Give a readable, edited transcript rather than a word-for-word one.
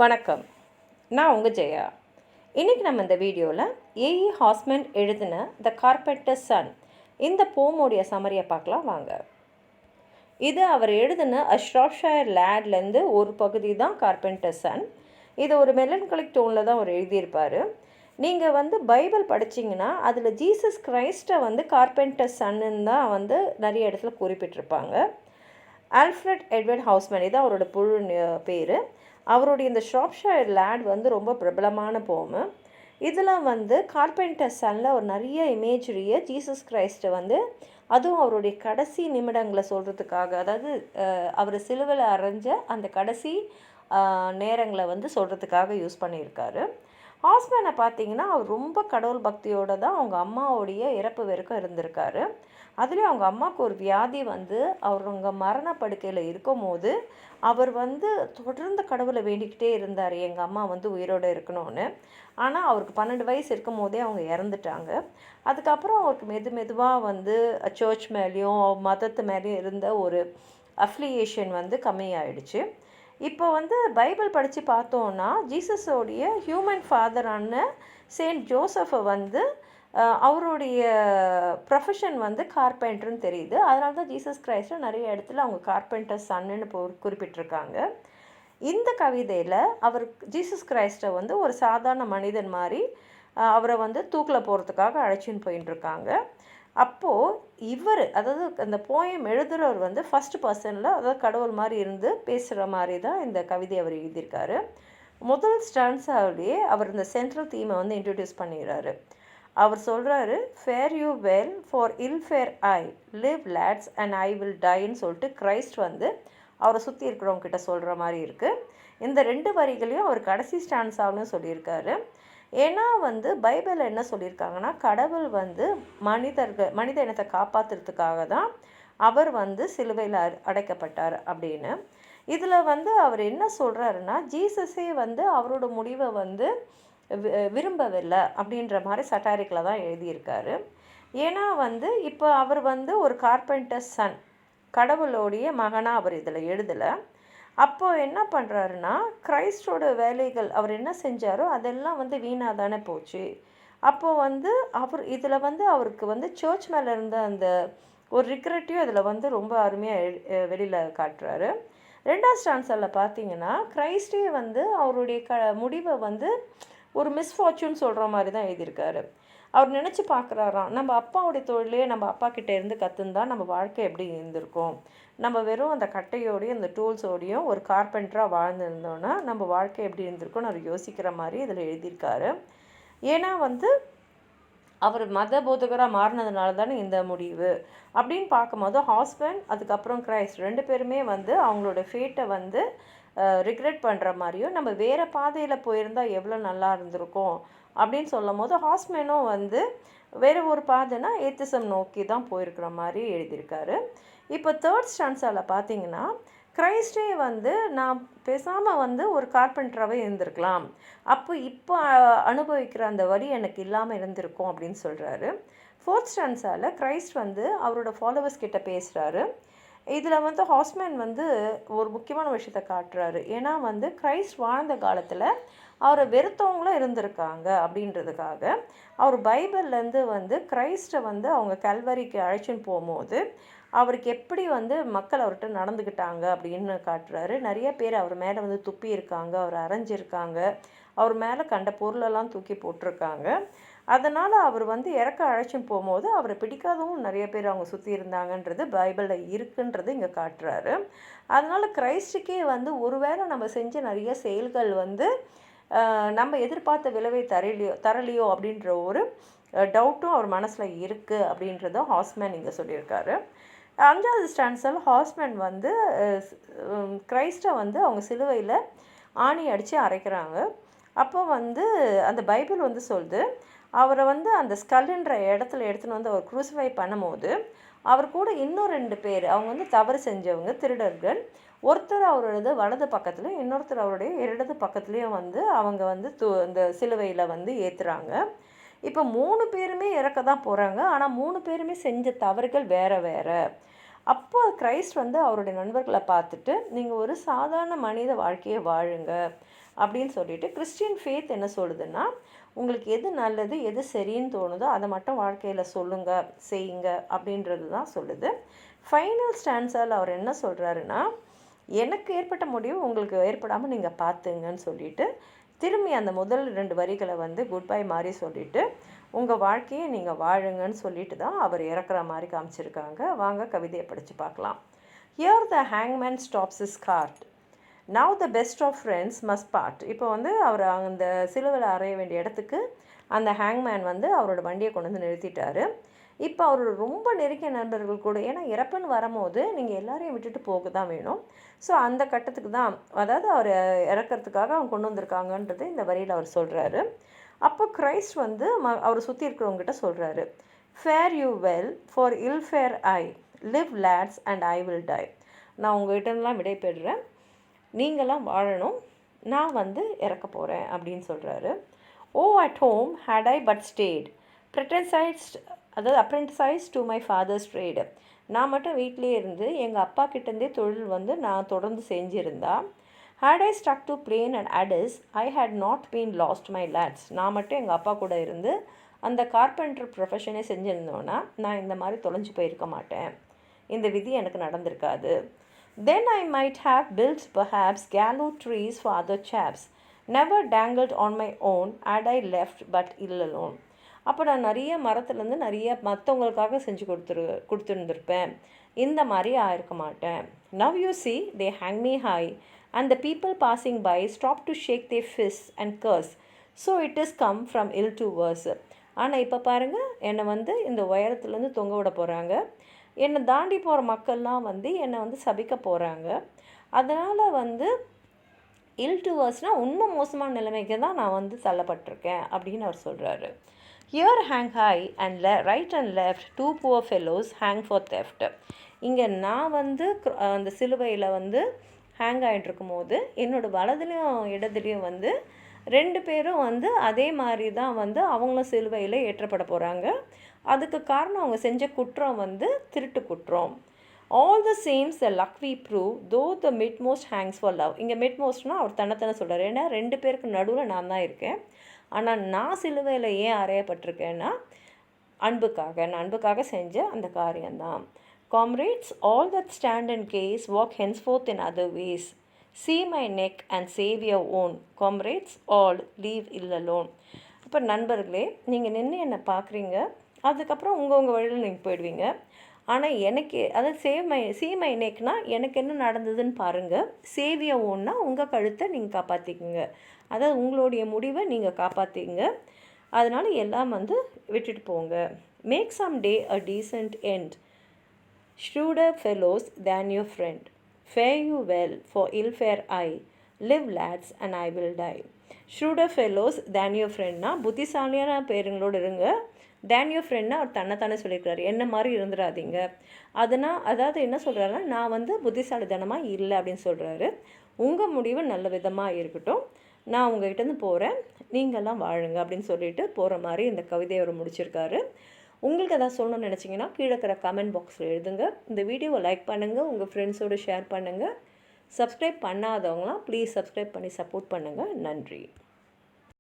வணக்கம். நான் உங்கள் ஜெயா. இன்றைக்கி நம்ம இந்த வீடியோவில் ஏஇ ஹாஸ்மேன் எழுதின த கார்பெண்டர்ஸ் சன் இந்த போமோடைய சமரியை பார்க்கலாம் வாங்க. இது அவர் எழுதின ஷ்ராப்ஷயர் லேட்லேருந்து ஒரு பகுதி தான் கார்பெண்டர்ஸ் சன். இது ஒரு மெலன்கலிக் டோனில் தான் அவர் எழுதியிருப்பார். நீங்கள் பைபிள் படிச்சிங்கன்னா அதில் ஜீசஸ் கிரைஸ்ட்டை கார்பெண்டர்ஸ் சன்னு தான் நிறைய இடத்துல குறிப்பிட்டிருப்பாங்க. ஆல்ஃப்ரட் எட்வர்ட் ஹாஸ்மேன் இது அவரோட பேர். அவருடைய இந்த ஷ்ராப்ஷயர் லேட் ரொம்ப பிரபலமான போமு. இதில் கார்பெண்டர்ஸ் சன்னில் ஒரு நிறைய இமேஜரியை ஜீசஸ் கிரைஸ்ட்டை அதுவும் அவருடைய கடைசி நிமிடங்களை சொல்கிறதுக்காக, அதாவது அவர் சிலுவையில் அரைஞ்ச அந்த கடைசி நேரங்களை சொல்கிறதுக்காக யூஸ் பண்ணியிருக்காரு. ஹாஸ்மேனை பார்த்தீங்கன்னா அவர் ரொம்ப கடவுள் பக்தியோடு தான் அவங்க அம்மாவுடைய இறப்பு வரைக்கும் இருந்திருக்காரு. அதுலேயும் அவங்க அம்மாவுக்கு ஒரு வியாதி அவங்க மரணப்படுக்கையில் இருக்கும் போது அவர் தொடர்ந்து கடவுளை வேண்டிக்கிட்டே இருந்தார், எங்கள் அம்மா உயிரோடு இருக்கணும்னு. ஆனால் அவருக்கு 12 வயசு இருக்கும் போதே அவங்க இறந்துட்டாங்க. அதுக்கப்புறம் அவருக்கு மெதுவாக சர்ச் மேலேயும் மதத்து மேலேயும் இருந்த ஒரு அஃப்லியேஷன் கம்மியாயிடுச்சு. இப்போ பைபிள் படித்து பார்த்தோன்னா ஜீசஸோடைய ஹியூமன் ஃபாதரான செயின்ட் ஜோசஃபை அவருடைய ப்ரொஃபஷன் கார்பெண்டர்னு தெரியுது. அதனால தான் ஜீசஸ் கிரைஸ்ட்டை நிறைய இடத்துல அவங்க கார்பெண்டர்ஸ் சன்னு குறிப்பிட்டிருக்காங்க. இந்த கவிதையில் அவர் ஜீசஸ் கிரைஸ்ட்டை ஒரு சாதாரண மனிதன் மாதிரி அவரை தூக்கில் போகிறதுக்காக அழைச்சின்னு போயின்ட்டுருக்காங்க. அப்போது இவர், அதாவது அந்த போயம் எழுதுகிறவர் ஃபஸ்ட் பர்சனில், அதாவது கடவுள் மாதிரி இருந்து பேசுகிற மாதிரி தான் இந்த கவிதை அவர் எழுதியிருக்காரு. முதல் ஸ்டான்ஸாவிலேயே அவர் இந்த சென்ட்ரல் தீமை இன்ட்ரடியூஸ் பண்ணிடுறாரு. அவர் சொல்கிறாரு, fare you well for ill fare I live lads and I will டைன்னு சொல்லிட்டு கிரைஸ்ட் அவரை சுற்றி இருக்கிறவங்க கிட்ட சொல்கிற மாதிரி இருக்குது. இந்த 2 வரிகளையும் அவர் கடைசி ஸ்டான்ஸாவிலையும் சொல்லியிருக்காரு. ஏன்னா பைபிளில் என்ன சொல்லியிருக்காங்கன்னா, கடவுள் மனித இனத்தை காப்பாற்றுறதுக்காக தான் அவர் சிலுவையில் அடைக்கப்பட்டார் அப்படின்னு. இதில் அவர் என்ன சொல்கிறாருன்னா, ஜீசஸே அவரோட முடிவை விரும்பவில்லை அப்படின்ற மாதிரி சட்டாரிக்கில் தான் எழுதியிருக்காரு. ஏன்னா இப்போ அவர் ஒரு கார்பெண்டர்ஸ் சன், கடவுளோடைய மகனாக அவர் இதில் எழுதலை. அப்போது என்ன பண்ணுறாருன்னா, கிரைஸ்டோட வேலைகள் அவர் என்ன செஞ்சாரோ அதெல்லாம் வீணாக தானே போச்சு. அப்போது அவர் இதில் அவருக்கு சர்ச் மேலே இருந்த அந்த ஒரு ரிக்ரெட்டையும் இதில் ரொம்ப அருமையாக வெளியில் காட்டுறாரு. 2ஆம் ஸ்டான்ஸில் பார்த்தீங்கன்னா, கிரைஸ்டே அவருடைய முடிவை ஒரு மிஸ்ஃபார்ச்சூன் சொல்கிற மாதிரி தான் எழுதியிருக்காரு. அவர் நினச்சி பார்க்குறாராம், நம்ம அப்பாவுடைய தொழிலே நம்ம அப்பா கிட்டே இருந்து கற்றுந்தான் நம்ம வாழ்க்கை எப்படி இருந்திருக்கும், நம்ம வெறும் அந்த கட்டையோடையும் அந்த டூல்ஸோடையும் ஒரு கார்பெண்டராக வாழ்ந்துருந்தோன்னா நம்ம வாழ்க்கை எப்படி இருந்திருக்கும்னு அவர் யோசிக்கிற மாதிரி இதில் எழுதியிருக்காரு. ஏன்னா அவர் மத போதகராக மாறினதுனால தானே இந்த முடிவு அப்படின்னு பார்க்கும்போது ஹாஸ்மேன் அதுக்கப்புறம் கிரைஸ்ட் 2 பேருமே அவங்களோட ஃபேட்டை ரிக்ரெட் பண்ணுற மாதிரியும், நம்ம வேறு பாதையில் போயிருந்தால் எவ்வளோ நல்லா இருந்திருக்கும் அப்படின்னு சொல்லும் போது ஹாஸ்மேனும் வேறு ஒரு பாதைனா ஏத்திசம் நோக்கி தான் போயிருக்கிற மாதிரி எழுதியிருக்காரு. இப்போ 3rd ஸ்டான்ஸால் பார்த்தீங்கன்னா, கிரைஸ்டே நான் பேசாமல் ஒரு கார்பெண்டராகவே இருந்திருக்கலாம், இப்போ அனுபவிக்கிற அந்த வழி எனக்கு இல்லாமல் இருந்திருக்கும் அப்படின்னு சொல்கிறாரு. 4th ஸ்டான்ஸால் கிரைஸ்ட் அவரோட ஃபாலோவர்ஸ் கிட்ட பேசுகிறாரு. இதில் ஹாஸ்மேன் ஒரு முக்கியமான விஷயத்தை காட்டுறாரு. ஏன்னா கிரைஸ்ட் வாழ்ந்த காலத்தில் அவரை வெறுத்தவங்களும் இருந்திருக்காங்க அப்படின்றதுக்காக அவர் பைபிள்லேருந்து கிரைஸ்ட்டை அவங்க கல்வரிக்கு அழைச்சின்னு போகும்போது அவருக்கு எப்படி மக்கள் அவர்கிட்ட நடந்துக்கிட்டாங்க அப்படின்னு காட்டுறாரு. நிறைய பேர் அவர் மேலே துப்பி இருக்காங்க, அவர் அரைஞ்சிருக்காங்க, அவர் மேலே கண்ட பொருளெல்லாம் தூக்கி போட்டிருக்காங்க. அதனால் அவர் இறக்க அழைச்சின்னு போகும்போது அவரை பிடிக்காதவும் நிறைய பேர் அவங்க சுற்றி இருந்தாங்கன்றது பைபிளில் இருக்குன்றது இங்கே காட்டுறாரு. அதனால் கிரைஸ்டுக்கே ஒருவேளை நம்ம செஞ்ச நிறைய செயல்கள் நம்ம எதிர்பார்த்த விளைவை தரலையோ அப்படின்ற ஒரு டவுட்டும் அவர் மனசில் இருக்குது அப்படின்றதும் ஹாஸ்மேன் இங்கே சொல்லியிருக்காரு. 5வது ஸ்டான்ஸில் ஹாஸ்மேன் கிரைஸ்ட்டை அவங்க சிலுவையில் ஆணி அடித்து அரைக்கிறாங்க. அப்போ அந்த பைபிள் சொல்லுது, அவரை அந்த ஸ்கல்ன்ற இடத்துல எடுத்துன்னு அவர் குரூசிஃபை பண்ணும்போது அவர் கூட இன்னும் 2 பேர் அவங்க தவறு செஞ்சவங்க, திருடர்கள். ஒருத்தர் அவரோடது வலது பக்கத்துலையும் இன்னொருத்தர் அவருடைய இடது பக்கத்துலேயும் அவங்க இந்த சிலுவையில் ஏற்றுறாங்க. இப்போ 3 பேருமே இறக்க தான் போகிறாங்க. ஆனால் 3 பேருமே செஞ்ச தவறுகள் வேறு வேறு. அப்போ கிரைஸ்ட் வந்து அவருடைய நண்பர்களை பார்த்துட்டு நீங்கள் ஒரு சாதாரண மனித வாழ்க்கையை வாழுங்க அப்படின்னு சொல்லிட்டு கிறிஸ்டியன் ஃபேத் என்ன சொல்லுதுன்னா, உங்களுக்கு எது நல்லது எது சரின்னு தோணுதோ அதை மட்டும் வாழ்க்கையில் சொல்லுங்கள் செய்யுங்க அப்படின்றது தான் சொல்லுது. ஃபைனல் ஸ்டான்ஸால் அவர் என்ன சொல்கிறாருன்னா, எனக்கு ஏற்பட்ட முடிவு உங்களுக்கு ஏற்படாமல் நீங்கள் பார்த்துங்கன்னு சொல்லிட்டு திரும்பி அந்த முதல் 2 வரிகளை வந்து குட் பை மாதிரி சொல்லிவிட்டு உங்கள் வாழ்க்கையை நீங்கள் வாழுங்கன்னு சொல்லிட்டு தான் அவர் இறக்குற மாதிரி காமிச்சிருக்காங்க. வாங்க கவிதையை படித்து பார்க்கலாம். ஹியர் த ஹேங்மேன் stops his cart, now the best of friends must part. இப்போ வந்து அவர் அந்த சிலுவையில் அறைய வேண்டிய இடத்துக்கு அந்த ஹேங்மேன் வந்து அவரோட வண்டியை கொண்டு வந்து நிறுத்திட்டார். இப்போ அவரோட ரொம்ப நெருங்கிய நண்பர்கள் கூட, ஏன்னா இறப்புன்னு வரும்போது நீங்கள் எல்லாரையும் விட்டுட்டு போக தான் வேணும். ஸோ அந்த கட்டத்துக்கு தான், அதாவது அவர் இறக்கிறதுக்காக அவங்க கொண்டு வந்திருக்காங்கன்றது இந்த வரியில் அவர் சொல்கிறாரு. அப்போ கிரைஸ்ட் வந்து அவர் சுற்றி இருக்கிறவங்ககிட்ட சொல்கிறாரு, fare you well for ill fare I live lads and I will die. நான் உங்கள்கிட்டலாம் விடைபெறுறேன், நீங்களாம் வாழணும், நான் வந்து இறக்க போகிறேன் அப்படின்னு சொல்கிறாரு. O at home had I but stayed apprenticed to my father's trade. நான் மட்டும் வீட்டிலே இருந்து எங்கள் அப்பா கிட்டேருந்தே தொழில் வந்து நான் தொடர்ந்து செஞ்சுருந்தா. Had I stuck to plane and adze I had not been lost my lads. நான் மட்டும் எங்கள் அப்பா கூட இருந்து அந்த கார்பெண்டர் ப்ரொஃபஷனே செஞ்சுருந்தோன்னா நான் இந்த மாதிரி தொலைஞ்சு போயிருக்க மாட்டேன், இந்த விதி எனக்கு நடந்திருக்காது. Then I might have built perhaps gallow trees for other chaps, never dangled on my own had I left but ill alone. அப்போ நான் நிறைய மரத்துலேருந்து நிறைய மற்றவங்களுக்காக செஞ்சு கொடுத்துருந்துருப்பேன், இந்த மாதிரி ஆயிருக்க மாட்டேன். Now you see they hang me high and the people passing by stop to shake their fists and curse, so it is come from ill to worse. ஆனால் இப்போ பாருங்கள், என்னை வந்து இந்த உயரத்துலேருந்து தொங்க விட போகிறாங்க, என்னை தாண்டி போகிற மக்கள்லாம் வந்து என்னை வந்து சபிக்க போகிறாங்க. அதனால் வந்து இல் டு வர்ஸ்னால் இன்னும் மோசமான நிலைமைக்கு தான் நான் வந்து தள்ளப்பட்டிருக்கேன் அப்படின்னு அவர் சொல்கிறாரு. Here hang high and right and left two poor fellows hang for theft. இங்கே நான் வந்து அந்த சிலுவையில் வந்து ஹேங் ஆகிட்டுருக்கும் போது என்னோடய வலதுலேயும் இடத்துலையும் வந்து 2 பேரும் வந்து அதே மாதிரி தான் வந்து அவங்களும் சிலுவையில் ஏற்றப்பட போகிறாங்க. அதுக்கு காரணம் அவங்க செஞ்ச குற்றம் வந்து திருட்டு குற்றம். All the same's the luck we prove though the midmost hangs for love. இங்கே மிட்மோஸ்ட்னால் அவர் தன்னைத்தானே சொல்கிறார், ஏன்னா 2 பேருக்கு நடுவில் நான் தான் இருக்கேன். ஆனால் நான் சிலுவையில் ஏன் அறையப்பட்டிருக்கேன்னா அன்புக்காக, நான் அன்புக்காக செஞ்ச அந்த காரியம்தான். Comrades, all that stand and gaze, walk henceforth in other ways. See my neck and save your own. Comrades, all leave ill alone. இப்போ நண்பர்களே, நீங்கள் நின்று என்னை பார்க்குறீங்க, அதுக்கப்புறம் உங்கள் வழியில் நீங்கள் போயிடுவீங்க. ஆனால் எனக்கு அதாவது see my neckனா எனக்கு என்ன நடந்ததுன்னு பாருங்கள், சேவ் your ownனா உங்கள் கழுத்தை நீங்கள் காப்பாற்றிக்குங்க, அதாவது உங்களுடைய முடிவை நீங்கள் காப்பாற்றிங்க. அதனால் எல்லாம் வந்து விட்டுட்டு போங்க. Make some day a decent end, shrewder fellows than your friend, fare you well for ill fare I, live lads and I will die. shrewder fellows than your friendனா புத்திசாலியான பேருங்களோடு இருங்க. than your friendனா அவர் தன்னைத்தானே சொல்லியிருக்கிறாரு, என்ன மாதிரி இருந்துடாதீங்க. அதாவது என்ன சொல்கிறாருன்னா, நான் வந்து புத்திசாலித்தனமாக இல்லை அப்படின்னு சொல்கிறாரு. உங்கள் முடிவு நல்ல விதமாக இருக்கட்டும், நான் உங்கள்கிட்டருந்து போகிறேன், நீங்கள்லாம் வாழுங்க அப்படின்னு சொல்லிட்டு போகிற மாதிரி இந்த கவிதையை அவர் முடிச்சிருக்காரு. உங்களுக்கு எதாவது சொல்லணும்னு நினச்சிங்கன்னா கீழே இருக்கிற கமெண்ட் பாக்ஸில் எழுதுங்க. இந்த வீடியோவை லைக் பண்ணுங்கள், உங்கள் ஃப்ரெண்ட்ஸோடு ஷேர் பண்ணுங்கள். சப்ஸ்கிரைப் பண்ணாதவங்களாம் ப்ளீஸ் சப்ஸ்கிரைப் பண்ணி சப்போர்ட் பண்ணுங்கள். நன்றி.